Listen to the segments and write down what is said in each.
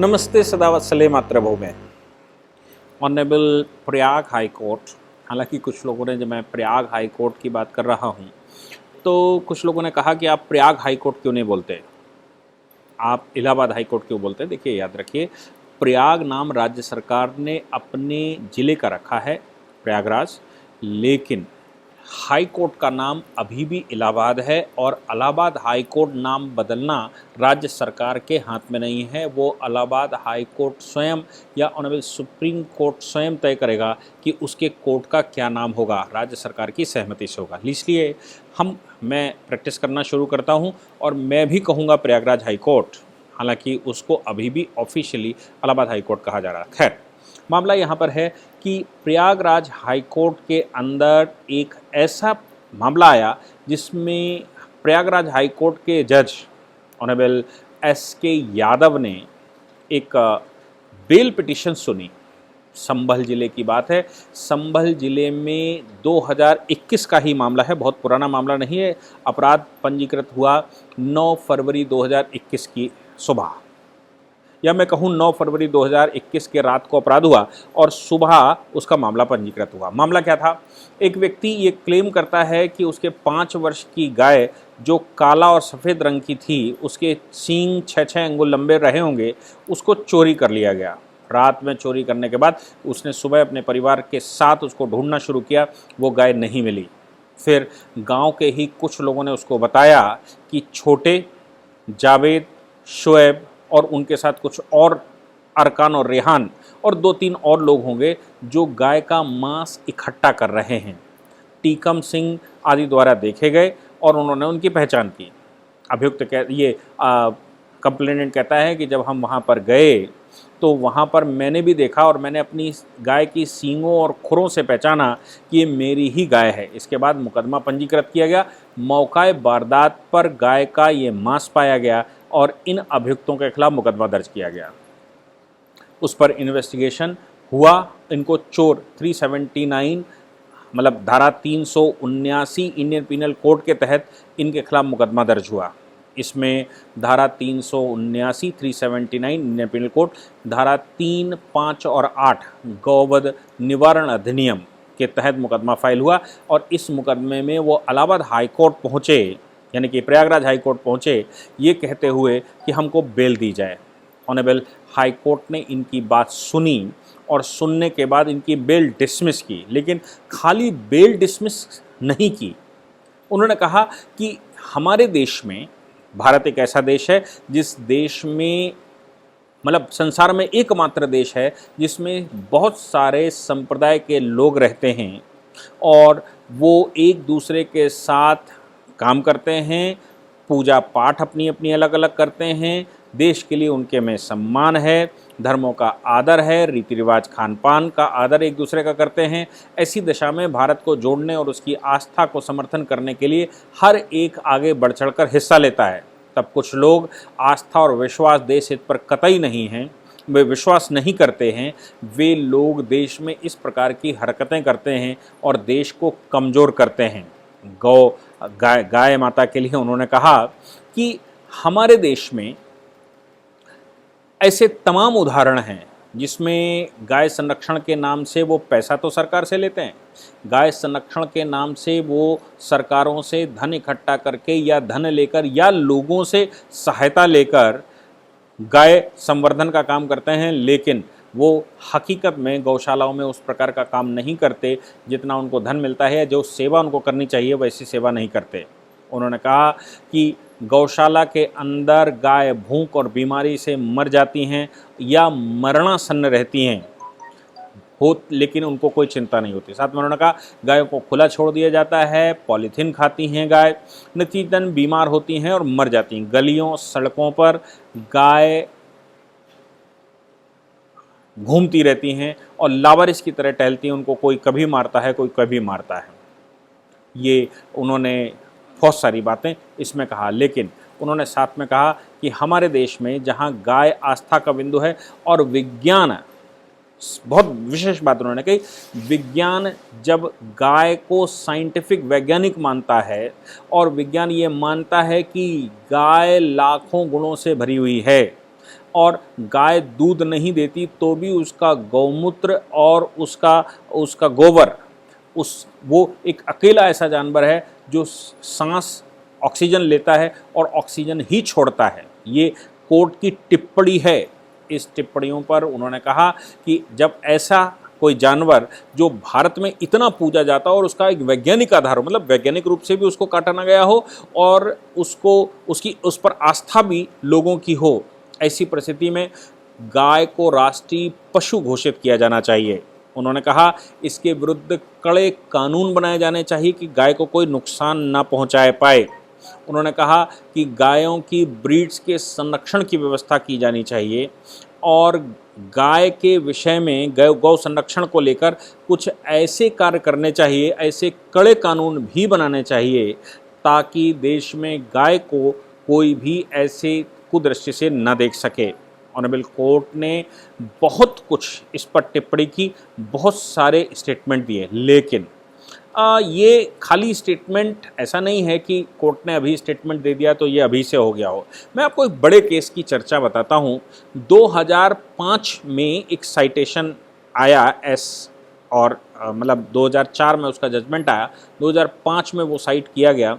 नमस्ते सदावत्सले मातृभूमि। Honourable Prayag high court, हालांकि कुछ लोगों ने, जब मैं प्रयाग हाई कोर्ट की बात कर रहा हूं तो कुछ लोगों ने कहा कि आप प्रयाग हाई कोर्ट क्यों नहीं बोलते, आप इलाहाबाद हाई कोर्ट क्यों बोलते हैं। देखिए, याद रखिए, प्रयाग नाम राज्य सरकार ने अपने ज़िले का रखा है, प्रयागराज, लेकिन हाई कोर्ट का नाम अभी भी इलाहाबाद है और इलाहाबाद हाई कोर्ट नाम बदलना राज्य सरकार के हाथ में नहीं है। वो इलाहाबाद हाई कोर्ट स्वयं या ऑनरेबल सुप्रीम कोर्ट स्वयं तय करेगा कि उसके कोर्ट का क्या नाम होगा, राज्य सरकार की सहमति से होगा। इसलिए मैं प्रैक्टिस करना शुरू करता हूं और मैं भी कहूंगा प्रयागराज हाई कोर्ट, हालांकि उसको अभी भी ऑफिशियली इलाहाबाद हाई कोर्ट कहा जा रहा है। खैर, मामला यहाँ पर है कि प्रयागराज हाई कोर्ट के अंदर एक ऐसा मामला आया जिसमें प्रयागराज हाई कोर्ट के जज ऑनरेबल एस.के. यादव ने एक बेल पिटीशन सुनी। संभल ज़िले की बात है। संभल ज़िले में 2021 का ही मामला है, बहुत पुराना मामला नहीं है। अपराध पंजीकृत हुआ 9 फरवरी 2021 की सुबह, या मैं कहूँ 9 फरवरी 2021 के रात को अपराध हुआ और सुबह उसका मामला पंजीकृत हुआ। मामला क्या था? एक व्यक्ति ये क्लेम करता है कि उसके 5 वर्ष की गाय, जो काला और सफ़ेद रंग की थी, उसके सींग 6-6 अंगुल लंबे रहे होंगे, उसको चोरी कर लिया गया। रात में चोरी करने के बाद उसने सुबह अपने परिवार के साथ उसको ढूंढना शुरू किया, वो गाय नहीं मिली। फिर गांव के ही कुछ लोगों ने उसको बताया कि छोटे, जावेद, शुएब और उनके साथ कुछ और अरकान और रेहान और 2-3 और लोग होंगे जो गाय का मांस इकट्ठा कर रहे हैं। टीकम सिंह आदि द्वारा देखे गए और उन्होंने उनकी पहचान की। अभियुक्त कंप्लेनेंट कहता है कि जब हम वहाँ पर गए तो वहाँ पर मैंने भी देखा और मैंने अपनी गाय की सींगों और खुरों से पहचाना कि ये मेरी ही गाय है। इसके बाद मुकदमा पंजीकृत किया गया। मौका वारदात पर गाय का ये मांस पाया गया और इन अभियुक्तों के खिलाफ मुकदमा दर्ज किया गया। उस पर इन्वेस्टिगेशन हुआ। इनको चोर 379 मतलब धारा 379 इंडियन पीनल कोड के तहत इनके खिलाफ मुकदमा दर्ज हुआ। इसमें धारा 379, 379 इंडियन पीनल कोड, धारा 3, 5 और 8 गौवध निवारण अधिनियम के तहत मुकदमा फाइल हुआ और इस मुकदमे में वो इलाहाबाद हाई कोर्ट पहुँचे, यानी कि प्रयागराज हाई कोर्ट पहुँचे, ये कहते हुए कि हमको बेल दी जाए। ऑनरेबल हाई कोर्ट ने इनकी बात सुनी और सुनने के बाद इनकी बेल डिसमिस की, लेकिन खाली बेल डिसमिस नहीं की। उन्होंने कहा कि हमारे देश में, भारत एक ऐसा देश है जिस देश में, मतलब संसार में एकमात्र देश है जिसमें बहुत सारे संप्रदाय के लोग रहते हैं और वो एक दूसरे के साथ काम करते हैं, पूजा पाठ अपनी अपनी अलग अलग करते हैं, देश के लिए उनके में सम्मान है, धर्मों का आदर है, रीति रिवाज खान पान का आदर एक दूसरे का करते हैं। ऐसी दशा में भारत को जोड़ने और उसकी आस्था को समर्थन करने के लिए हर एक आगे बढ़ चढ़कर हिस्सा लेता है। तब कुछ लोग आस्था और विश्वास देश हित पर कतई नहीं हैं, वे विश्वास नहीं करते हैं, वे लोग देश में इस प्रकार की हरकतें करते हैं और देश को कमज़ोर करते हैं। गाय माता के लिए उन्होंने कहा कि हमारे देश में ऐसे तमाम उदाहरण हैं जिसमें गाय संरक्षण के नाम से वो पैसा तो सरकार से लेते हैं, गाय संरक्षण के नाम से वो सरकारों से धन इकट्ठा करके या धन लेकर या लोगों से सहायता लेकर गाय संवर्धन का काम करते हैं, लेकिन वो हकीकत में गौशालाओं में उस प्रकार का काम नहीं करते जितना उनको धन मिलता है। जो सेवा उनको करनी चाहिए वैसी सेवा नहीं करते। उन्होंने कहा कि गौशाला के अंदर गाय भूख और बीमारी से मर जाती हैं या मरणासन्न रहती हैं लेकिन उनको कोई चिंता नहीं होती। साथ में उन्होंने कहा गायों को खुला छोड़ दिया जाता है, पॉलीथीन खाती हैं गाय, नतीजतन बीमार होती हैं और मर जाती हैं। गलियों सड़कों पर गाय घूमती रहती हैं और लावारिस की तरह टहलती हैं, उनको कोई कभी मारता है, कोई कभी मारता है। ये उन्होंने बहुत सारी बातें इसमें कहा, लेकिन उन्होंने साथ में कहा कि हमारे देश में जहाँ गाय आस्था का बिंदु है और विज्ञान, बहुत विशेष बात उन्होंने कही, विज्ञान जब गाय को साइंटिफिक वैज्ञानिक मानता है और विज्ञान ये मानता है कि गाय लाखों गुणों से भरी हुई है, और गाय दूध नहीं देती तो भी उसका गौमूत्र और उसका गोबर, वो एक अकेला ऐसा जानवर है जो सांस ऑक्सीजन लेता है और ऑक्सीजन ही छोड़ता है। ये कोर्ट की टिप्पणी है। इस टिप्पणियों पर उन्होंने कहा कि जब ऐसा कोई जानवर जो भारत में इतना पूजा जाता हो और उसका एक वैज्ञानिक आधार हो, मतलब वैज्ञानिक रूप से भी उसको काटा ना गया हो और उस पर आस्था भी लोगों की हो, ऐसी परिस्थिति में गाय को राष्ट्रीय पशु घोषित किया जाना चाहिए। उन्होंने कहा इसके विरुद्ध कड़े कानून बनाए जाने चाहिए कि गाय को कोई नुकसान ना पहुंचाए पाए। उन्होंने कहा कि गायों की ब्रीड्स के संरक्षण की व्यवस्था की जानी चाहिए और गाय के विषय में गौ संरक्षण को लेकर कुछ ऐसे कार्य करने चाहिए, ऐसे कड़े कानून भी बनाने चाहिए ताकि देश में गाय को कोई भी ऐसे कुदृष्टि से न देख सके। ऑनरेबल कोर्ट ने बहुत कुछ इस पर टिप्पणी की, बहुत सारे स्टेटमेंट दिए, लेकिन ये खाली स्टेटमेंट ऐसा नहीं है कि कोर्ट ने अभी स्टेटमेंट दे दिया तो ये अभी से हो गया हो। मैं आपको एक बड़े केस की चर्चा बताता हूँ। 2005 में एक साइटेशन आया और मतलब 2004 में उसका जजमेंट आया, 2005 में वो साइट किया गया।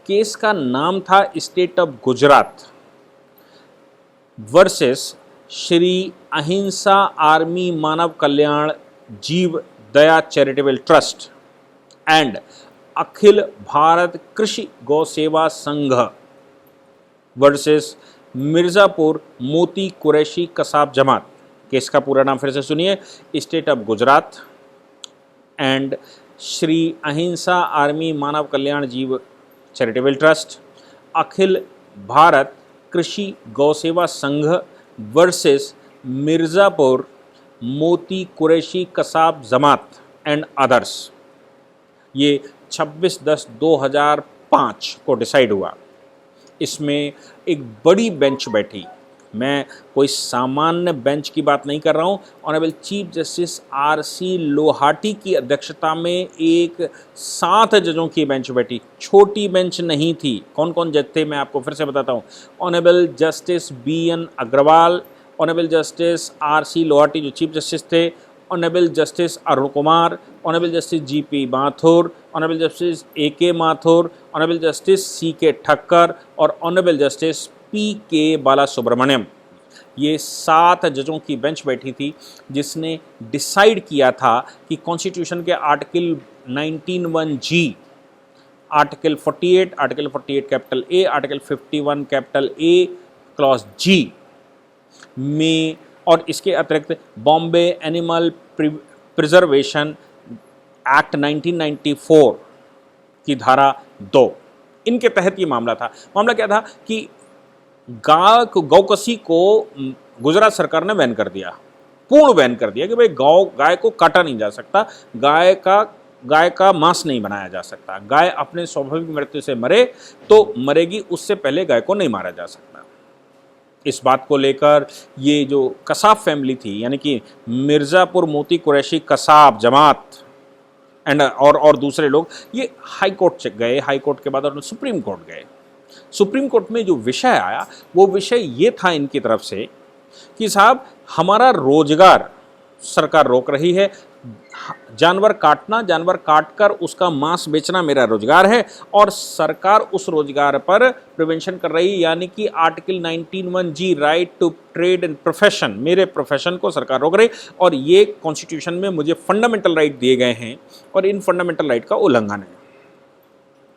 केस का नाम था state of Gujarat versus Shri अहिंसा आर्मी मानव कल्याण जीव दया चैरिटेबल ट्रस्ट एंड अखिल भारत कृषि गौ सेवा संघ वर्सेस मिर्ज़ापुर मोती कुरैशी कसाब जमात। केस का पूरा नाम फिर से सुनिए, state of Gujarat and Shri अहिंसा आर्मी मानव कल्याण जीव चैरिटेबल ट्रस्ट, अखिल भारत कृषि गौ सेवा संघ वर्सेस मिर्ज़ापुर मोती कुरैशी कसाब जमात एंड अदर्स। ये 26/10/2005 को डिसाइड हुआ। इसमें एक बड़ी बेंच बैठी। मैं कोई सामान्य बेंच की बात नहीं कर रहा हूँ। Honourable chief justice RC Lohati की अध्यक्षता में एक 7 जजों की बेंच बैठी। छोटी बेंच नहीं थी। कौन कौन जज थे मैं आपको फिर से बताता हूँ। Honourable justice BN Agarwal, honourable justice RC Lohati जो चीफ जस्टिस थे, honourable justice Arun Kumar, honourable justice GP Mathur, honourable justice AK Mathur, honourable justice CK Thakkar और ऑनरेबल जस्टिस PK बालासुब्रमण्यम। ये 7 जजों की बेंच बैठी थी जिसने डिसाइड किया था कि कॉन्स्टिट्यूशन के article 19(1)G, article 48 capital A, article 51 capital A clause G में और इसके अतिरिक्त बॉम्बे एनिमल प्रिजर्वेशन एक्ट 1994 की धारा 2, इनके तहत ये मामला था। मामला क्या था कि गौकसी को गुजरात सरकार ने बैन कर दिया, पूर्ण बैन कर दिया कि भाई गाय को काटा नहीं जा सकता, गाय का मांस नहीं बनाया जा सकता। गाय अपने स्वाभाविक मृत्यु से मरे तो मरेगी, उससे पहले गाय को नहीं मारा जा सकता। इस बात को लेकर ये जो कसाब फैमिली थी, यानी कि मिर्ज़ापुर मोती कुरैशी कसाब जमात एंड और दूसरे लोग, ये हाई कोर्ट गए। हाई कोर्ट के बाद और सुप्रीम कोर्ट गए। सुप्रीम कोर्ट में जो विषय आया वो विषय ये था इनकी तरफ से कि साहब हमारा रोजगार सरकार रोक रही है, जानवर काटना, जानवर काटकर उसका मांस बेचना मेरा रोजगार है और सरकार उस रोजगार पर प्रिवेंशन कर रही है, यानी कि article 19(1)G right to trade and profession, मेरे प्रोफेशन को सरकार रोक रही और ये कॉन्स्टिट्यूशन में मुझे फंडामेंटल राइट दिए गए हैं और इन फंडामेंटल राइट का उल्लंघन है।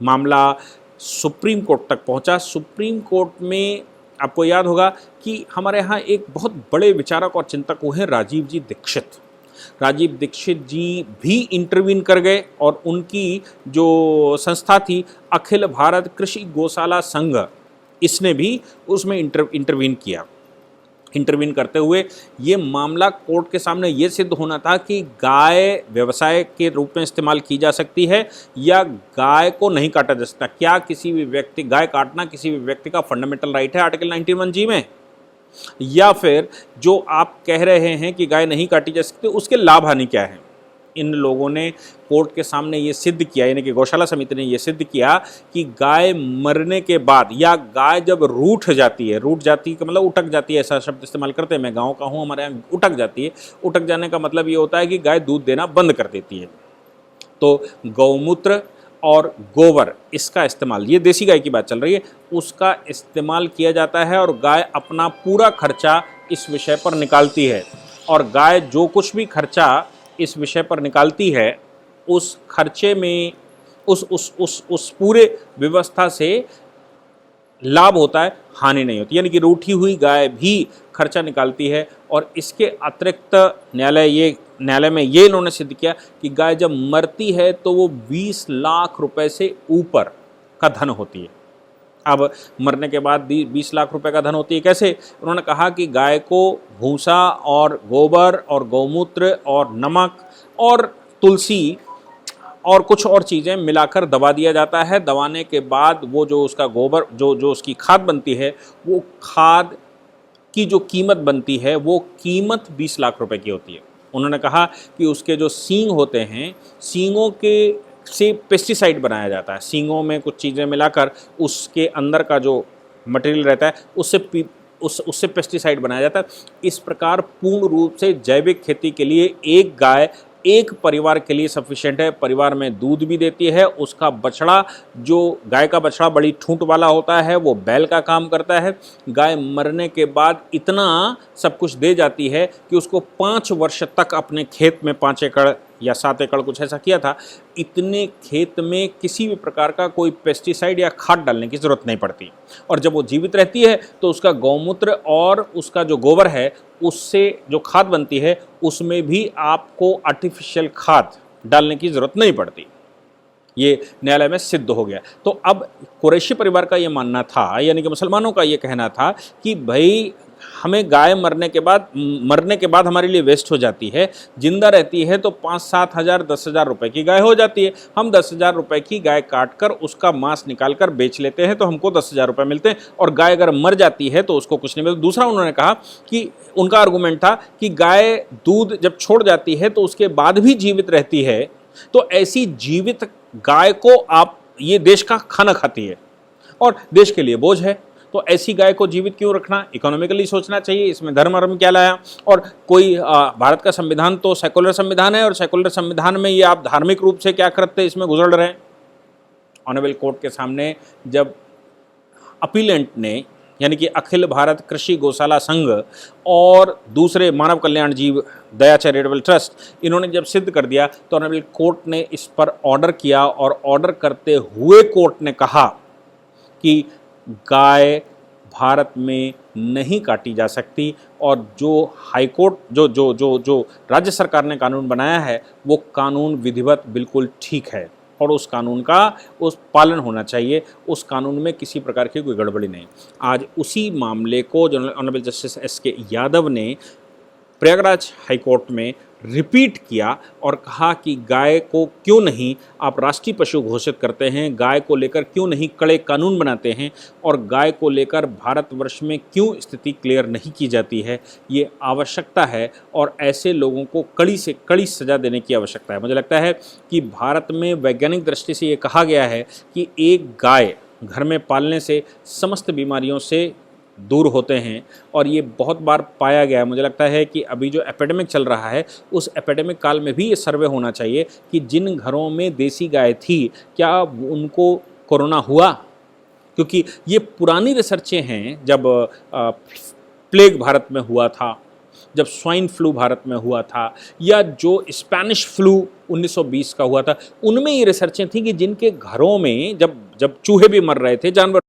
मामला सुप्रीम कोर्ट तक पहुंचा। सुप्रीम कोर्ट में आपको याद होगा कि हमारे यहाँ एक बहुत बड़े विचारक और चिंतक हुए हैं राजीव जी दीक्षित। राजीव दीक्षित जी भी इंटरवीन कर गए और उनकी जो संस्था थी अखिल भारत कृषि गौशाला संघ, इसने भी उसमें इंटरवीन किया। इंटरवीन करते हुए ये मामला कोर्ट के सामने ये सिद्ध होना था कि गाय व्यवसाय के रूप में इस्तेमाल की जा सकती है या गाय को नहीं काटा जा सकता। क्या किसी भी व्यक्ति, गाय काटना किसी भी व्यक्ति का फंडामेंटल राइट है आर्टिकल 19(1)G में, या फिर जो आप कह रहे हैं कि गाय नहीं काटी जा सकती उसके लाभ हानि क्या है। इन लोगों ने कोर्ट के सामने ये सिद्ध किया, यानी कि गौशाला समिति ने ये सिद्ध किया कि गाय मरने के बाद या गाय जब रूठ जाती है का मतलब उटक जाती है, ऐसा शब्द इस्तेमाल करते हैं, मैं गाँव का हूँ, हमारे यहाँ उटक जाती है। उटक जाने का मतलब ये होता है कि गाय दूध देना बंद कर देती है। तो गौमूत्र और गोबर, इसका इस्तेमाल, ये देसी गाय की बात चल रही है, उसका इस्तेमाल किया जाता है और गाय अपना पूरा खर्चा इस विषय पर निकालती है। और गाय जो कुछ भी खर्चा इस विषय पर निकालती है, उस खर्चे में उस पूरे व्यवस्था से लाभ होता है, हानि नहीं होती। यानी कि रूठी हुई गाय भी खर्चा निकालती है। और इसके अतिरिक्त न्यायालय में ये इन्होंने सिद्ध किया कि गाय जब मरती है तो वो 20 लाख रुपए से ऊपर का धन होती है। अब मरने के बाद 20 लाख रुपए का धन होती है, कैसे? उन्होंने कहा कि गाय को भूसा और गोबर और गौमूत्र और नमक और तुलसी और कुछ और चीज़ें मिलाकर दबा दिया जाता है। दबाने के बाद वो जो उसका गोबर, जो उसकी खाद बनती है, वो खाद की जो कीमत बनती है वो कीमत 20 लाख रुपए की होती है। उन्होंने कहा कि उसके जो सींग होते हैं, सींगों के से पेस्टिसाइड बनाया जाता है। सींगों में कुछ चीज़ें मिलाकर उसके अंदर का जो मटेरियल रहता है उससे पेस्टिसाइड बनाया जाता है। इस प्रकार पूर्ण रूप से जैविक खेती के लिए एक गाय एक परिवार के लिए सफिशिएंट है। परिवार में दूध भी देती है। उसका बछड़ा, जो गाय का बछड़ा बड़ी ठूंठ वाला होता है, वो बैल का काम करता है। गाय मरने के बाद इतना सब कुछ दे जाती है कि उसको 5 वर्ष तक अपने खेत में 5 एकड़ या 7 एकड़ कुछ ऐसा किया था, इतने खेत में किसी भी प्रकार का कोई पेस्टिसाइड या खाद डालने की ज़रूरत नहीं पड़ती। और जब वो जीवित रहती है तो उसका गौमूत्र और उसका जो गोबर है, उससे जो खाद बनती है, उसमें भी आपको आर्टिफिशियल खाद डालने की ज़रूरत नहीं पड़ती। ये न्यायालय में सिद्ध हो गया। तो अब कुरैशी परिवार का ये मानना था, यानी कि मुसलमानों का ये कहना था कि भाई हमें गाय मरने के बाद हमारे लिए वेस्ट हो जाती है, जिंदा रहती है तो 5-7 हज़ार 10 हज़ार रुपये की गाय हो जाती है। हम 10 हज़ार रुपये की गाय काट कर उसका मांस निकाल कर बेच लेते हैं तो हमको 10 हज़ार रुपये मिलते हैं, और गाय अगर मर जाती है तो उसको कुछ नहीं मिलता। दूसरा उन्होंने कहा कि उनका आर्गूमेंट था कि गाय दूध जब छोड़ जाती है तो उसके बाद भी जीवित रहती है, तो ऐसी जीवित गाय को ये देश का खाना खाती है और देश के लिए बोझ है, तो ऐसी गाय को जीवित क्यों रखना? इकोनॉमिकली सोचना चाहिए, इसमें धर्म क्या लाया? और कोई भारत का संविधान तो सेकुलर संविधान है, और सेकुलर संविधान में ये आप धार्मिक रूप से क्या करते इसमें गुजर रहे हैं। ऑनरेबल कोर्ट के सामने जब अपीलेंट ने, यानी कि अखिल भारत कृषि गौशाला संघ और दूसरे मानव कल्याण जीव दया चैरिटेबल ट्रस्ट, इन्होंने जब सिद्ध कर दिया तो ऑनरेबल कोर्ट ने इस पर ऑर्डर किया, और ऑर्डर करते हुए कोर्ट ने कहा कि गाय भारत में नहीं काटी जा सकती, और जो हाईकोर्ट जो राज्य सरकार ने कानून बनाया है वो कानून विधिवत बिल्कुल ठीक है, और उस कानून का पालन होना चाहिए। उस कानून में किसी प्रकार की कोई गड़बड़ी नहीं। आज उसी मामले को ऑनरेबल जस्टिस एस.के. यादव ने प्रयागराज हाईकोर्ट में रिपीट किया और कहा कि गाय को क्यों नहीं आप राष्ट्रीय पशु घोषित करते हैं, गाय को लेकर क्यों नहीं कड़े कानून बनाते हैं, और गाय को लेकर भारतवर्ष में क्यों स्थिति क्लियर नहीं की जाती है। ये आवश्यकता है, और ऐसे लोगों को कड़ी से कड़ी सज़ा देने की आवश्यकता है। मुझे लगता है कि भारत में वैज्ञानिक दृष्टि से ये कहा गया है कि एक गाय घर में पालने से समस्त बीमारियों से दूर होते हैं, और ये बहुत बार पाया गया है। मुझे लगता है कि अभी जो एपिडेमिक चल रहा है, उस एपिडेमिक काल में भी ये सर्वे होना चाहिए कि जिन घरों में देसी गाय थी, क्या उनको कोरोना हुआ? क्योंकि ये पुरानी रिसर्चें हैं। जब प्लेग भारत में हुआ था, जब स्वाइन फ्लू भारत में हुआ था, या जो स्पेनिश फ्लू 1920 का हुआ था, उनमें ये रिसर्चें थी कि जिनके घरों में जब चूहे भी मर रहे थे, जानवर